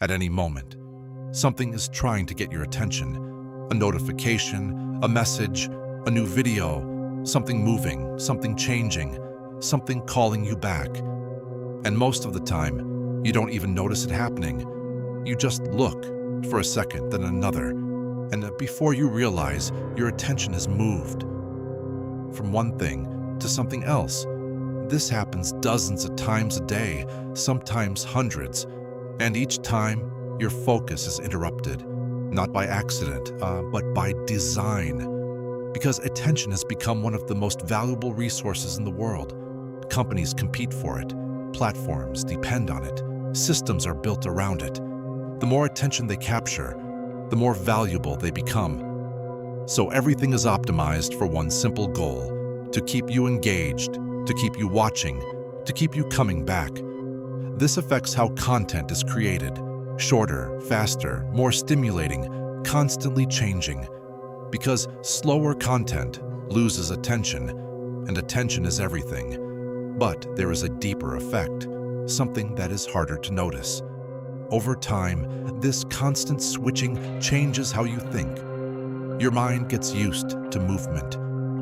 At any moment, something is trying to get your attention. A notification, a message, a new video, something moving, something changing, something calling you back. And most of the time, you don't even notice it happening. You just look for a second, then another, and before you realize, your attention has moved from one thing to something else. This happens dozens of times a day, sometimes hundreds, and each time your focus is interrupted, not by accident, but by design. Because attention has become one of the most valuable resources in the world. Companies compete for it, platforms depend on it, systems are built around it. The more attention they capture, the more valuable they become. So everything is optimized for one simple goal: to keep you engaged, to keep you watching, to keep you coming back. This affects how content is created: shorter, faster, more stimulating, constantly changing. Because slower content loses attention, and attention is everything. But there is a deeper effect, something that is harder to notice. Over time, this constant switching changes how you think. Your mind gets used to movement,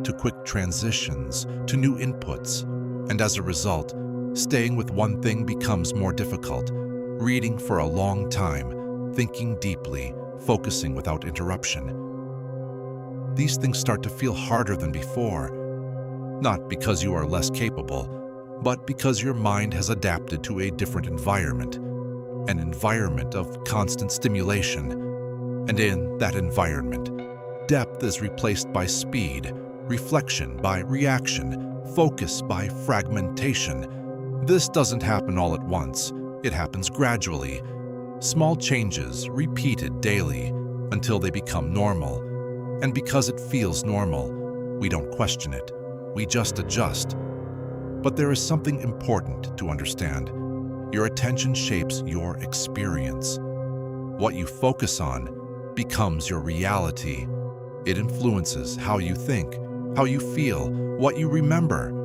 to quick transitions, to new inputs, and as a result, staying with one thing becomes more difficult. Reading for a long time, thinking deeply, focusing without interruption. These things start to feel harder than before, not because you are less capable, but because your mind has adapted to a different environment, an environment of constant stimulation. And in that environment, depth is replaced by speed, reflection by reaction, focus by fragmentation. This doesn't happen all at once. It happens gradually. Small changes repeated daily until they become normal. And because it feels normal, we don't question it. We just adjust. But there is something important to understand. Your attention shapes your experience. What you focus on becomes your reality. It influences how you think, how you feel, what you remember.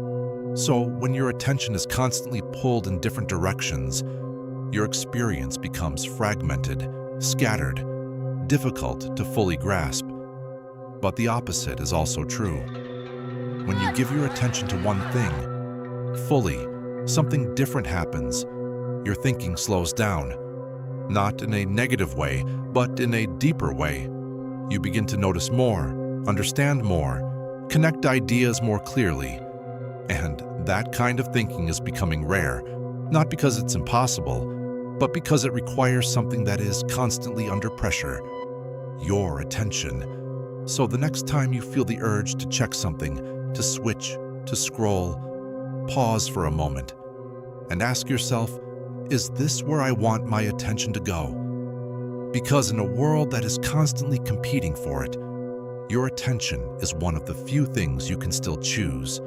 So when your attention is constantly pulled in different directions, your experience becomes fragmented, scattered, difficult to fully grasp. But the opposite is also true. When you give your attention to one thing fully, something different happens. Your thinking slows down, not in a negative way, but in a deeper way. You begin to notice more, understand more, connect ideas more clearly. And that kind of thinking is becoming rare, not because it's impossible, but because it requires something that is constantly under pressure: your attention. So the next time you feel the urge to check something, to switch, to scroll, pause for a moment and ask yourself, is this where I want my attention to go? Because in a world that is constantly competing for it, your attention is one of the few things you can still choose.